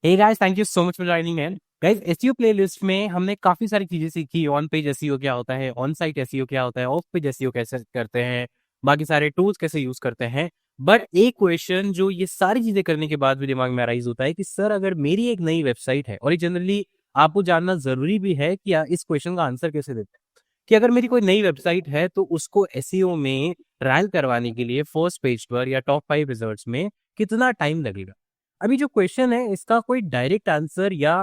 Hey guys, thank you so much for joining in. Guys, SEO playlist में हमने काफी सारी चीजें सीखी। ऑन पेज एसईओ क्या होता है, ऑन साइट एसईओ क्या होता है, ऑफ पेज एसईओ कैसे करते हैं, बाकी सारे टूल्स कैसे यूज करते हैं। बट एक क्वेश्चन जो ये सारी चीजें करने के बाद भी दिमाग में अराइज होता है कि सर, अगर मेरी एक नई वेबसाइट है, और ये जनरली आपको जानना जरूरी भी है कि इस क्वेश्चन का आंसर कैसे देते हैं, कि अगर मेरी कोई नई वेबसाइट है तो उसको एसईओ में रैंक करवाने के लिए फर्स्ट पेज पर या टॉप 5 रिजल्ट्स में कितना टाइम लगेगा। अभी जो क्वेश्चन है इसका कोई डायरेक्ट आंसर या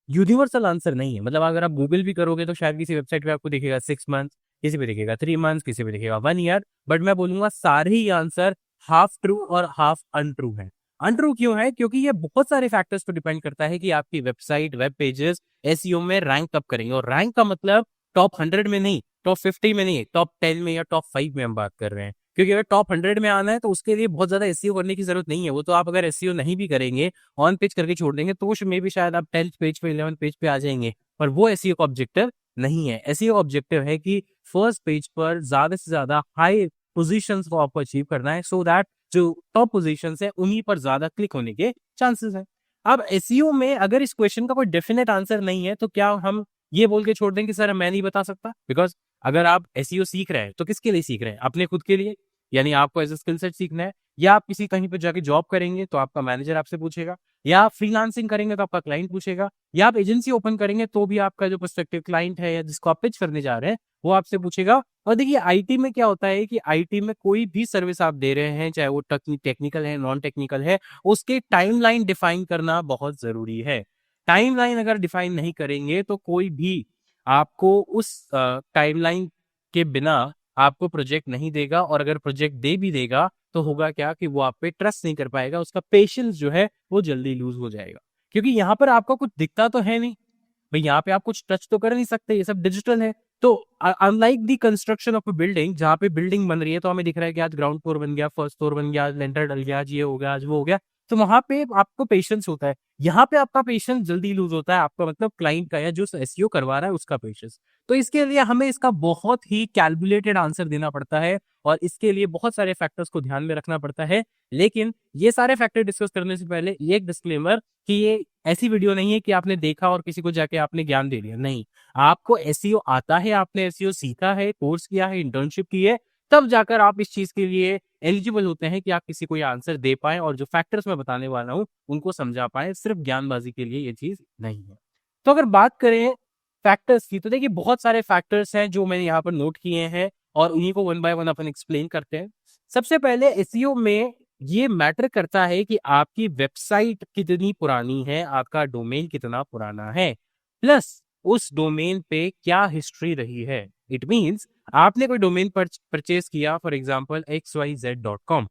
यूनिवर्सल आंसर नहीं है। मतलब अगर आप गूगल भी करोगे तो शायद किसी वेबसाइट पे आपको दिखेगा 6 मंथ, किसी पे दिखेगा 3 मंथ, किसी पे दिखेगा 1 ईयर। बट मैं बोलूंगा सारे ही आंसर हाफ ट्रू और हाफ अनट्रू है। अनट्रू क्यों है? क्योंकि ये बहुत सारे फैक्टर्स पर डिपेंड करता है कि आपकी वेबसाइट, वेब पेजेस एसईओ में रैंक कब करेंगे। और रैंक का मतलब टॉप 100 में नहीं, टॉप 50 में नहीं, टॉप 10 में या टॉप 5 में हम बात कर रहे हैं। क्योंकि अगर टॉप 100 में आना है तो उसके लिए बहुत ज्यादा एसईओ करने की जरूरत नहीं है। वो तो आप अगर एसईओ नहीं भी करेंगे, ऑन पेज करके छोड़ देंगे, तो उसमें भी शायद आप 10th पेज पे, 11th पेज पे आ जाएंगे। पर वो एसईओ का ऑब्जेक्टिव नहीं है। एसईओ ऑब्जेक्टिव है कि फर्स्ट पेज पर ज्यादा से ज्यादा हाई पोजीशंस को आपको अचीव करना है, सो दैट जो टॉप पोजीशंस है उन्हीं पर ज्यादा क्लिक होने के चांसेस है। अब एसईओ में अगर इस क्वेश्चन का कोई डेफिनेट आंसर नहीं है तो क्या हम ये बोल के छोड़ दें कि सर मैं नहीं बता सकता? बिकॉज अगर आप एसईओ सीख रहे हैं तो किसके लिए सीख रहे हैं? अपने खुद के लिए, यानी आपको एज ए स्किल सेट सीखना है। या आप किसी कहीं पे जाके जॉब करेंगे तो आपका मैनेजर आपसे पूछेगा, या आप फ्रीलांसिंग करेंगे तो आपका क्लाइंट पूछेगा, या आप एजेंसी ओपन करेंगे तो भी आपका जो प्रोस्पेक्टिव क्लाइंट है या जिसको आप पिच करने जा रहे हैं वो आपसे पूछेगा। और देखिए, आईटी में क्या होता है कि आईटी में कोई भी सर्विस आप दे रहे हैं, चाहे वो टेक्निकल है, नॉन टेक्निकल है, उसके टाइमलाइन डिफाइन करना बहुत जरूरी है। टाइमलाइन अगर डिफाइन नहीं करेंगे तो कोई भी आपको उस टाइमलाइन के बिना आपको प्रोजेक्ट नहीं देगा। और अगर प्रोजेक्ट दे भी देगा तो होगा क्या कि वो आप पे ट्रस्ट नहीं कर पाएगा, उसका पेशेंस जो है वो जल्दी लूज हो जाएगा। क्योंकि यहाँ पर आपका कुछ दिखता तो है नहीं भाई, यहाँ पे आप कुछ टच तो कर नहीं सकते, ये सब डिजिटल है। तो unlike the construction of a building, जहाँ पे बिल्डिंग बन रही है तो हमें दिख रहा है कि आज ग्राउंड फ्लोर बन गया, फर्स्ट फ्लोर बन गया, आज लेंटर डल गया, आज ये हो गया, आज वो हो गया। तो वहां पे आपको पेशेंस होता है। यहाँ पे आपका पेशेंस जल्दी लूज होता है, आपका मतलब क्लाइंट का या जो एसईओ करवा रहा है उसका पेशेंस। तो इसके लिए हमें इसका बहुत ही कैलकुलेटेड आंसर देना पड़ता है, और इसके लिए बहुत सारे फैक्टर्स को ध्यान में रखना पड़ता है। लेकिन ये सारे फैक्टर डिस्कस करने से पहले ये एक डिस्क्लेमर कि ये ऐसी वीडियो नहीं है कि आपने देखा और किसी को जाके आपने ज्ञान दे दिया। नहीं, आपको एसईओ आता है, आपने एसईओ सीखा है, कोर्स किया है, इंटर्नशिप की है, तब जाकर आप इस चीज के लिए एलिजिबल होते हैं कि आप किसी को ये आंसर दे पाए और जो फैक्टर्स मैं बताने वाला हूँ उनको समझा पाए। सिर्फ ज्ञानबाजी के लिए ये चीज नहीं है। तो अगर बात करें फैक्टर्स की, तो देखिए बहुत सारे फैक्टर्स हैं जो मैंने यहाँ पर नोट किए हैं और उन्हीं को one by one upon explain करते हैं। सबसे पहले एसईओ में ये मैटर करता है कि आपकी वेबसाइट कितनी पुरानी है, आपका डोमेन कितना पुराना है, प्लस उस डोमेन पे क्या हिस्ट्री रही है। इट मींस आपने कोई डोमेन परचेज किया, फॉर एग्जांपल xyz.com।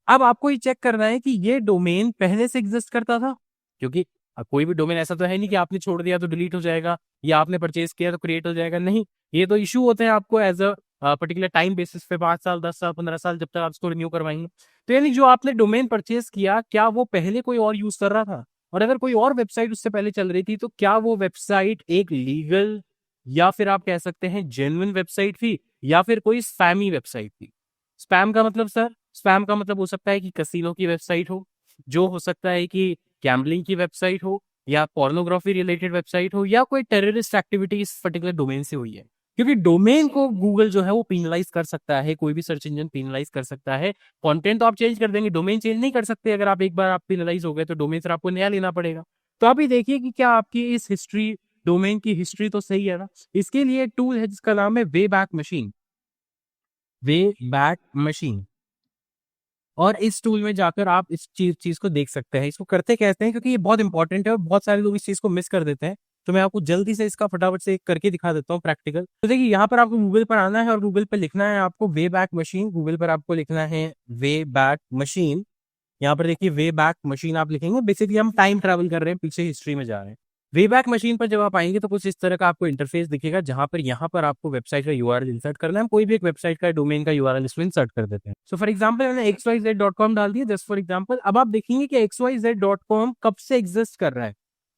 अब आपको ये चेक करना है कि ये डोमेन पहले से एग्जिस्ट करता था, क्योंकि अब कोई भी डोमेन ऐसा तो है नहीं कि आपने छोड़ दिया तो डिलीट हो जाएगा, या आपने परचेज किया तो क्रिएट हो जाएगा। नहीं, ये तो इशू होते हैं आपको as a particular time basis पे, 5 साल, 10 साल, 15 साल, जब तक आप इसको रिन्यू करवाएंगे। तो यानी जो आपने डोमेन परचेज किया, क्या वो पहले कोई और यूज कर रहा था? और अगर कोई और वेबसाइट उससे पहले चल रही थी तो क्या वो वेबसाइट एक लीगल या फिर आप कह सकते हैं जेन्युइन वेबसाइट थी, या फिर कोई स्पैमी वेबसाइट थी? स्पैम का मतलब सर, स्पैम का मतलब हो सकता है कि कसीनो की वेबसाइट हो, जो हो सकता है कि गैम्बलिंग की वेबसाइट हो, या पोर्नोग्राफी रिलेटेड वेबसाइट हो, या कोई टेररिस्ट एक्टिविटी इस पर्टिकुलर डोमेन से हुई है। क्योंकि डोमेन को गूगल जो है वो पिनलाइज कर सकता है, कोई भी सर्च इंजन पिनलाइज कर सकता है। कंटेंट तो आप चेंज कर देंगे, डोमेन चेंज नहीं कर सकते। अगर आप एक बार आप पिनलाइज हो गए तो डोमेन फिर आपको नया लेना पड़ेगा। तो आप ये देखिए कि क्या आपकी इस हिस्ट्री, डोमेन की हिस्ट्री तो सही है ना। इसके लिए एक टूल है जिसका नाम है way back machine. Way back machine. और इस टूल में जाकर आप इस चीज को देख सकते हैं। इसको करते कैसे हैं, क्योंकि ये बहुत इंपॉर्टेंट है और बहुत सारे लोग इस चीज को मिस कर देते हैं। तो मैं आपको जल्दी से इसका फटाफट से करके दिखा देता हूँ प्रैक्टिकल। तो देखिए, यहाँ पर आपको गूगल पर आना है और गूगल पर लिखना है आपको वे बैक मशीन। गूगल पर आपको लिखना है वे बैक मशीन। यहाँ पर देखिए वे बैक मशीन आप लिखेंगे, बेसिकली हम टाइम ट्रैवल कर रहे हैं, पीछे हिस्ट्री में जा रहे हैं। वे बैक मशीन पर जब आप आएंगे तो कुछ इस तरह का आपको इंटरफेस दिखेगा, जहां पर यहाँ पर आपको वेबसाइट का यूआरएल इंसर्ट करना है। हम कोई भी एक वेबसाइट का डोमेन का यूआरएल इसमें इंसर्ट कर देते हैं। सो फॉर एग्जांपल मैंने xyz.com डाल दिया, जस्ट फॉर एग्जांपल। अब आप देखेंगे कि xyz.com कब से एग्जिस्ट कर रहा है,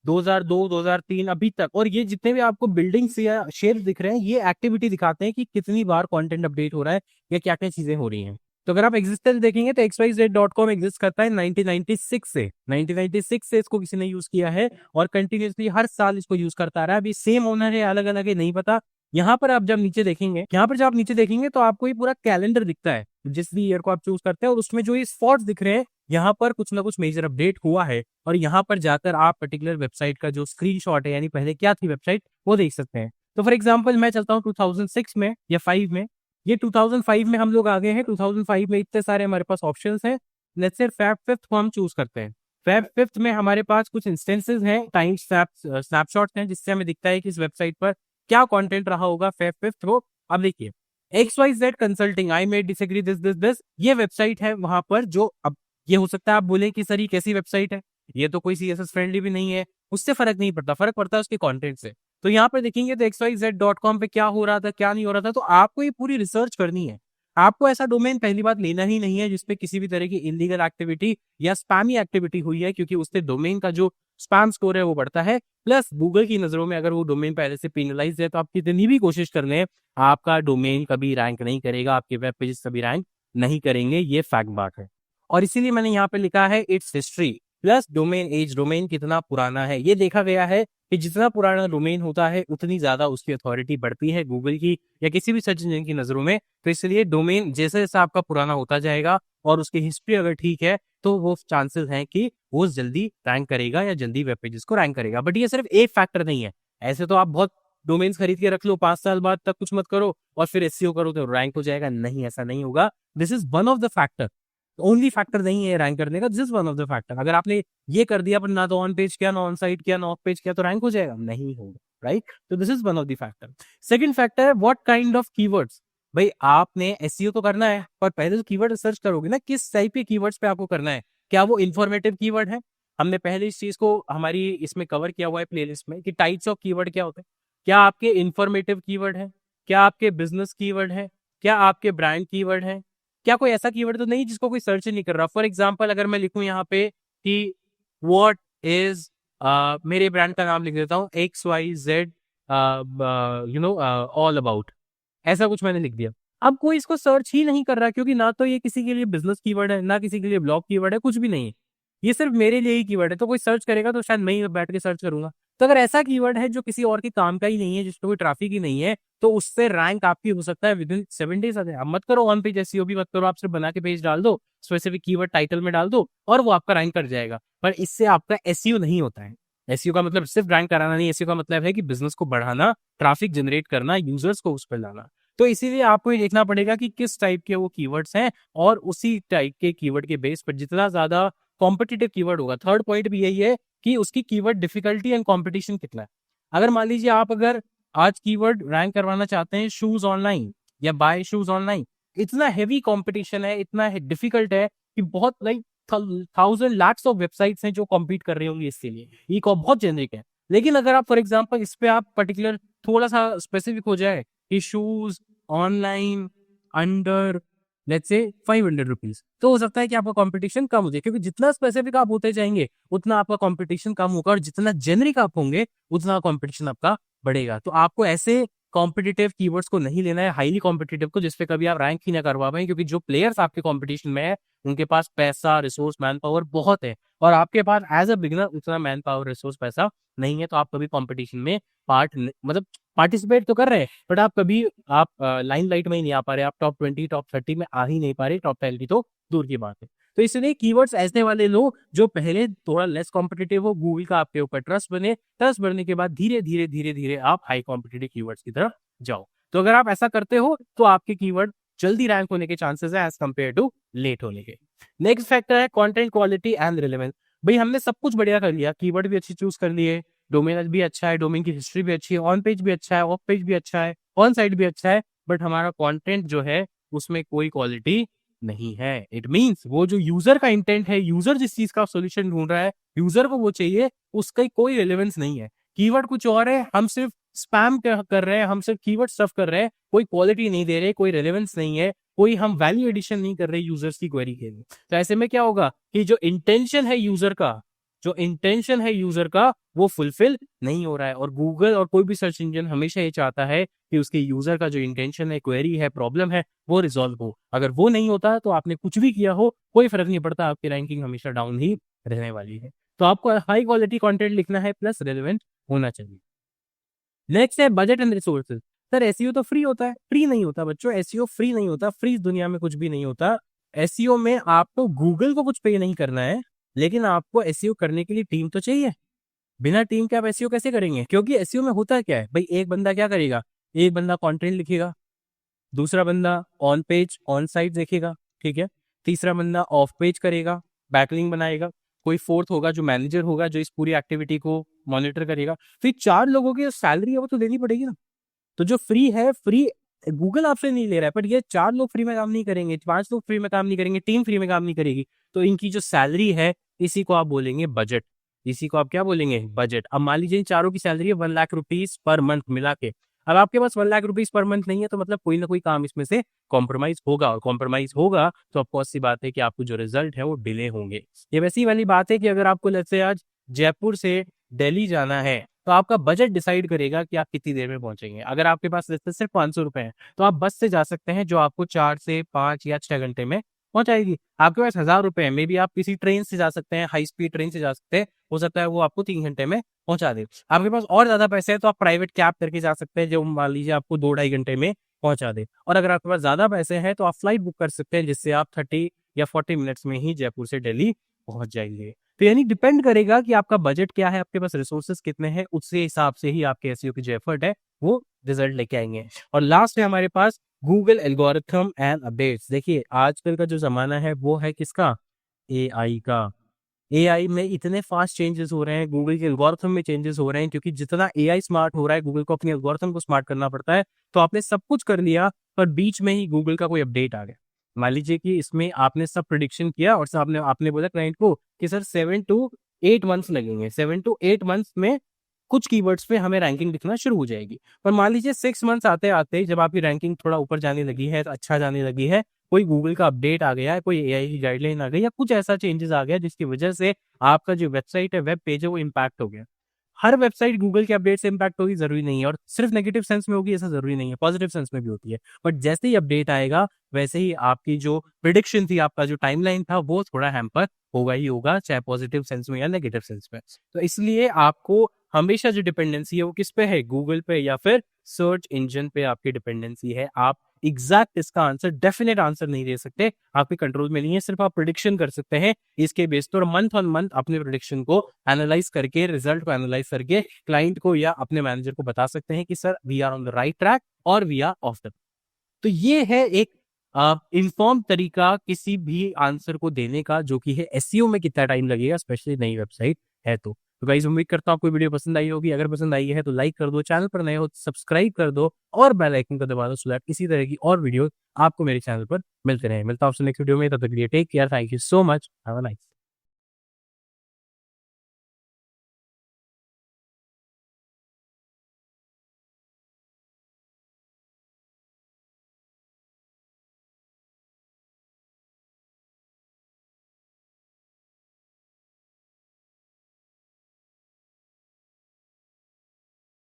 2002, 2003 अभी तक। और ये जितने भी आपको बिल्डिंग्स या शेयर्स दिख रहे हैं, ये एक्टिविटी दिखाते हैं कि कितनी बार कंटेंट अपडेट हो रहा है या क्या क्या चीजें हो रही हैं। तो अगर आप एग्जिस्टेंस देखेंगे तो xyz.com एग्जिस्ट करता है 1996 से। 1996 से इसको किसी ने यूज किया है और कंटिन्यूअसली हर साल इसको यूज करता आ रहा है। अभी सेम ओनर है, अलग अलग है, नहीं पता। यहाँ पर आप जब नीचे देखेंगे, यहाँ पर जब आप नीचे देखेंगे तो आपको ये पूरा कैलेंडर दिखता है जिस भी ईयर को आप चूज करते हैं, और उसमें जो ये स्पॉट्स दिख रहे हैं, यहाँ पर कुछ ना कुछ मेजर अपडेट हुआ है। और यहाँ पर जाकर आप पर्टिकुलर वेबसाइट का जो स्क्रीनशॉट है, यानी पहले क्या थी वेबसाइट, वो देख सकते हैं। तो फॉर एग्जाम्पल मैं चलता हूँ 2006 में या 5 में। ये 2005 में हम लोग आ गए हैं। 2005 में इतने सारे हमारे पास ऑप्शंस हैं। लेट्स से फैब 5th को हम चूज करते हैं। फैब 5th में हमारे पास कुछ इंस्टेंसेस हैं, टाइम स्नैपशॉट्स हैं, जिससे हमें दिखता है कि इस वेबसाइट पर क्या कंटेंट रहा होगा फैब 5th को। अब देखिए, XYZ consulting, I may disagree this, ये वेबसाइट है वहां पर। जो अब ये हो सकता है आप बोले कि सर ये कैसी वेबसाइट है, ये तो कोई CSS फ्रेंडली भी नहीं है। उससे फर्क नहीं पड़ता, फर्क पड़ता है उसके कंटेंट से। तो यहाँ पर देखेंगे तो xyz.com पे क्या हो रहा था, क्या नहीं हो रहा था। तो आपको ये पूरी रिसर्च करनी है। आपको ऐसा डोमेन पहली बात लेना ही नहीं है जिसपे किसी भी तरह की इलीगल एक्टिविटी या स्पैमी एक्टिविटी हुई है, क्योंकि उससे डोमेन का जो स्पैम स्कोर है वो बढ़ता है। प्लस गूगल की नजरों में अगर वो डोमेन पहले से पेनलाइज है तो आप कितनी भी कोशिश कर लें, आपका डोमेन कभी रैंक नहीं करेगा, आपके वेब पेजेस कभी रैंक नहीं करेंगे। ये फैक्ट बात है। और इसीलिए मैंने यहाँ पे लिखा है its history plus domain age, domain कितना पुराना है। ये देखा गया है कि जितना पुराना डोमेन होता है उतनी ज्यादा उसकी अथॉरिटी बढ़ती है गूगल की या किसी भी सर्च इंजन की नजरों में। तो इसलिए डोमेन जैसे जैसे आपका पुराना होता जाएगा और उसकी हिस्ट्री अगर ठीक है तो वो चांसेस हैं कि वो जल्दी रैंक करेगा या जल्दी वेब पेजेस को रैंक करेगा। बट ये सिर्फ एक फैक्टर नहीं है। ऐसे तो आप बहुत डोमेन्स खरीद के रख लो, 5 साल बाद तक कुछ मत करो और फिर SEO करो तो रैंक हो जाएगा, नहीं, ऐसा नहीं होगा। This is one of the factor, only factor नहीं है रैंक करने का, this is one of the factor. अगर आपने ये कर दिया पर ना तो ऑन पेज किया, ना ऑन साइट किया, ना ऑफ पेज किया, तो रैंक हो जाएगा, नहीं होगा, राइट। तो this is one of the factor. Second factor है व्हाट काइंड ऑफ कीवर्ड्स। भाई आपने SEO तो करना है, पर पहले तो कीवर्ड सर्च करोगे ना, किस टाइप के कीवर्ड्स पे आपको करना है। क्या वो इन्फॉर्मेटिव कीवर्ड है? हमने पहले इस चीज को हमारी इसमें कवर किया हुआ है प्लेलिस्ट में कि टाइप्स ऑफ कीवर्ड क्या होते हैं। क्या आपके इन्फॉर्मेटिव कीवर्ड है, क्या आपके बिजनेस कीवर्ड है, क्या आपके ब्रांड कीवर्ड है, क्या कोई ऐसा कीवर्ड तो नहीं जिसको कोई सर्च नहीं कर रहा। फॉर एग्जाम्पल अगर मैं लिखूं यहाँ पे कि व्हाट इज, मेरे ब्रांड का नाम लिख देता हूँ XYZ ऑल अबाउट, ऐसा कुछ मैंने लिख दिया। अब कोई इसको सर्च ही नहीं कर रहा, क्योंकि ना तो ये किसी के लिए बिजनेस कीवर्ड है, ना किसी के लिए ब्लॉग कीवर्ड है, कुछ भी नहीं है। ये सिर्फ मेरे लिए ही कीवर्ड है। तो कोई सर्च करेगा तो शायद मैं ही बैठ के सर्च करूंगा। तो अगर ऐसा कीवर्ड है जो किसी और के काम का ही नहीं है, जिसमें कोई ट्रैफिक ही नहीं है, तो उससे रैंक आपकी हो सकता है विदिन 7 डेज। अब मत करो ऑन पेज SEO भी मत करो, आप सिर्फ बना के पेज डाल दो, स्पेसिफिक कीवर्ड टाइटल में डाल दो और वो आपका रैंक कर जाएगा। पर इससे आपका SEO नहीं होता है। SEO का मतलब सिर्फ रैंक कराना नहीं, SEO का मतलब है कि बिजनेस को बढ़ाना, ट्रैफिक जनरेट करना, यूजर्स को उस पर लाना। तो इसीलिए आपको ये देखना पड़ेगा कि किस टाइप के वो कीवर्ड्स हैं, और उसी टाइप के कीवर्ड के बेस पर जितना ज्यादा कॉम्पिटिटिव कीवर्ड होगा। थर्ड पॉइंट भी यही है कि उसकी कीवर्ड डिफिकल्टी एंड कंपटीशन कितना है। अगर मान लीजिए आप अगर आज कीवर्ड रैंक करवाना चाहते हैं शूज ऑनलाइन या बाय शूज ऑनलाइन, इतना हेवी कंपटीशन है, इतना डिफिकल्ट है कि बहुत लाइक 1000 lakhs ऑफ वेबसाइट्स हैं जो कॉम्पीट कर रही होंगी इसके लिए। ये बहुत जेनरिक है। लेकिन अगर आप फॉर एग्जाम्पल इस पे आप पर्टिकुलर थोड़ा सा स्पेसिफिक हो जाए कि shoes online under let's say 500 rupees, तो हो सकता है कि आपका कंपटीशन कम हो जाए, क्योंकि जितना स्पेसिफिक आप होते जाएंगे उतना आपका कंपटीशन कम होगा, और जितना जेनरिक आप होंगे उतना कंपटीशन आपका बढ़ेगा। तो आपको ऐसे कॉम्पिटिटिव कीवर्ड्स को नहीं लेना है, हाईली कॉम्पिटिटिव को, जिसपे कभी आप रैंक ही ना करवा पाए, क्योंकि जो प्लेयर्स आपके कंपटीशन में है उनके पास पैसा, रिसोर्स, मैन पावर बहुत है, और आपके पास एज अ बिगिनर उतना मैन पावर, रिसोर्स, पैसा नहीं है। तो आप कभी कंपटीशन में मतलब पार्टिसिपेट तो कर रहे हैं, बट आप कभी आप लाइन लाइट में ही नहीं आ पा रहे, आप टॉप 20 टॉप 30 में आ ही नहीं पा रहे, टॉप 10 की तो दूर की बात है। तो इसलिए कीवर्ड्स ऐसे वाले लो जो पहले थोड़ा लेस कॉम्पिटिटिव हो, गूगल का आपके ऊपर ट्रस्ट बने, ट्रस्ट बढ़ने के बाद धीरे धीरे धीरे धीरे आप हाई कॉम्पिटिटिव कीवर्ड्स की तरफ जाओ। तो अगर आप ऐसा करते हो तो आपके कीवर्ड जल्दी रैंक होने के चांसेस है एज कम्पेयर टू लेट होने के। नेक्स्ट फैक्टर है कंटेंट क्वालिटी एंड रिलेवेंस। भाई हमने सब कुछ बढ़िया कर लिया, कीवर्ड भी अच्छी चूज कर लिए, डोमेन भी अच्छा है, डोमेन की हिस्ट्री भी अच्छी है, ऑन पेज भी अच्छा है, ऑफ पेज भी अच्छा है, ऑन साइट भी अच्छा है, बट हमारा कंटेंट जो है उसमें कोई क्वालिटी नहीं है। इट मींस वो जो यूजर का इंटेंट है, यूजर जिस चीज का सोल्यूशन ढूंढ रहा है, यूजर को वो चाहिए, उसका कोई रिलेवेंस नहीं है। कीवर्ड कुछ और है, हम सिर्फ स्पैम कर रहे हैं, हम सिर्फ कीवर्ड स्टफ कर रहे हैं, कोई क्वालिटी नहीं दे रहे, कोई रेलेवेंस नहीं है, कोई हम वैल्यू एडिशन नहीं कर रहे यूजर्स की क्वेरी के लिए। तो ऐसे में क्या होगा कि जो इंटेंशन है यूजर का, जो इंटेंशन है यूजर का वो फुलफिल नहीं हो रहा है। और गूगल और कोई भी सर्च इंजन हमेशा ये चाहता है कि उसके यूजर का जो इंटेंशन है, क्वेरी है, प्रॉब्लम है, वो रिजॉल्व हो। अगर वो नहीं होता तो आपने कुछ भी किया हो कोई फर्क नहीं पड़ता, आपकी रैंकिंग हमेशा डाउन ही रहने वाली है। तो आपको हाई क्वालिटी कंटेंट लिखना है प्लस रेलेवेंट होना चाहिए। नेक्स्ट है budget and resources. Sir SEO तो फ्री होता है? फ्री नहीं होता बच्चों, एसईओ फ्री नहीं होता, फ्री इस दुनिया में कुछ भी नहीं होता। एसईओ में आपको गूगल को कुछ पे नहीं करना है, लेकिन आपको एसईओ करने के लिए टीम तो चाहिए। बिना टीम के आप एसईओ कैसे करेंगे? क्योंकि एसईओ में होता क्या है भाई, एक बंदा क्या करेगा, एक बंदा कंटेंट लिखेगा, दूसरा बंदा ऑन पेज ऑन साइट देखेगा, ठीक है, तीसरा बंदा ऑफ पेज करेगा, बैकलिंक बनाएगा, कोई फोर्थ होगा जो मैनेजर होगा जो इस पूरी एक्टिविटी को मॉनिटर करेगा। फिर 4 लोगों की सैलरी है वो तो देनी पड़ेगी ना। तो जो फ्री है, फ्री गूगल आपसे नहीं ले रहा है, पर ये 4 लोग फ्री में काम नहीं करेंगे, 5 लोग फ्री में काम नहीं करेंगे, टीम फ्री में काम नहीं करेगी। तो इनकी जो सैलरी है इसी को आप बोलेंगे बजट। इसी को आप क्या बोलेंगे? बजट। अब मान लीजिए इन चारों की सैलरी है 1 लाख रुपीज पर मंथ मिला के। अब आपके पास 1 लाख रुपीज पर मंथ नहीं है, तो मतलब कोई ना कोई काम इसमें से कॉम्प्रोमाइज होगा, और कॉम्प्रोमाइज होगा तो ऑफकोर्स सी बात है कि आपको जो रिजल्ट है वो डिले होंगे। ये वैसी वाली बात है कि अगर आपको जैसे आज जयपुर से दिल्ली जाना है, तो आपका बजट डिसाइड करेगा कि आप कितनी देर में पहुंचेंगे। अगर आपके पास जैसे सिर्फ 500 रुपए है, तो आप बस से जा सकते हैं जो आपको 4 से 5 या 6 घंटे में पहुंचाएगी। आपके पास 1000 रुपए है, मे बी आप किसी ट्रेन से जा सकते हैं, हाई स्पीड ट्रेन से जा सकते हैं, हो सकता है वो आपको 3 घंटे में पहुंचा दे। आपके पास और ज्यादा पैसे हैं तो आप प्राइवेट कैब करके जा सकते हैं, जो मान लीजिए आपको 2-2.5 घंटे में पहुंचा दे। और अगर आपके पास ज्यादा पैसे हैं तो आप फ्लाइट बुक कर सकते हैं, जिससे आप 30 या 40 मिनट्स में ही जयपुर से दिल्ली पहुंच जाएंगे। तो यानी डिपेंड करेगा कि आपका बजट क्या है, आपके पास रिसोर्सेज कितने हैं, उससे हिसाब से ही आपके एसईओ की जो एफर्ट है वो रिजल्ट लेके आएंगे। और लास्ट है हमारे पास गूगल एल्गोरिथम एंड अपडेट्स। देखिए आजकल का जो जमाना है वो है किसका? एआई का। एआई में इतने फास्ट चेंजेस हो रहे हैं, गूगल के एल्गोरिथम में चेंजेस हो रहे हैं, क्योंकि जितना एआई स्मार्ट हो रहा है गूगल को अपने एल्गोरिथम को स्मार्ट करना पड़ता है। तो आपने सब कुछ कर लिया, पर बीच में ही गूगल का कोई अपडेट आ गया। मान लीजिए कि इसमें आपने सब प्रिडिक्शन किया और आपने आपने बोला क्लाइंट को कि सर 7 to 8 मंथ्स लगेंगे, 7 to 8 मंथ्स में कुछ कीवर्ड्स पे हमें रैंकिंग दिखना शुरू हो जाएगी। पर मान लीजिए 6 मंथ्स आते आते जब आपकी रैंकिंग थोड़ा ऊपर जाने लगी है, तो अच्छा जाने लगी है, कोई गूगल का अपडेट आ गया है, कोई एआई की गाइडलाइन आ गई, या कुछ ऐसा चेंजेस आ गया जिसकी वजह से आपका जो वेबसाइट है, वेब पेज है, वो इम्पैक्ट हो गया। हर वेबसाइट गूगल के अपडेट से इम्पैक्ट होगी जरूरी नहीं है, और सिर्फ नेगेटिव सेंस में होगी ऐसा जरूरी नहीं है, पॉजिटिव सेंस में भी होती है। बट जैसे ही अपडेट आएगा वैसे ही आपकी जो प्रिडिक्शन थी, आपका जो टाइमलाइन था, वो थोड़ा हैम्पर होगा ही होगा, चाहे पॉजिटिव सेंस में या नेगेटिव सेंस में। तो इसलिए आपको हमेशा जो डिपेंडेंसी है वो किस पे है? गूगल पे या फिर सर्च इंजन पे आपकी डिपेंडेंसी है। आप एग्जैक्ट इसका आंसर, डेफिनेट आंसर नहीं दे सकते, आपके कंट्रोल में नहीं है, सिर्फ आप प्रिडिक्शन कर सकते हैं। इसके बेस पर मंथ ऑन मंथ अपने प्रिडिक्शन को एनालाइज करके, रिजल्ट को एनालाइज करके क्लाइंट को या अपने मैनेजर को बता सकते हैं कि sir we are on the right track और वी आर ऑफ द। तो ये है एक इन्फॉर्म तरीका किसी भी आंसर को देने का, जो कि है एसईओ में कितना टाइम लगेगा, स्पेशली नई वेबसाइट है तो गाइस उम्मीद करता हूँ आपको वीडियो पसंद आई होगी। अगर पसंद आई है तो लाइक कर दो, चैनल पर नए हो तो सब्सक्राइब कर दो और बेल आइकन को दबा दो, सो दैट इसी तरह की और वीडियो आपको मेरे चैनल पर मिलते रहे। मिलता हूँ आपसे नेक्स्ट वीडियो में, तब तक के लिए take care, thank you so much, have a nice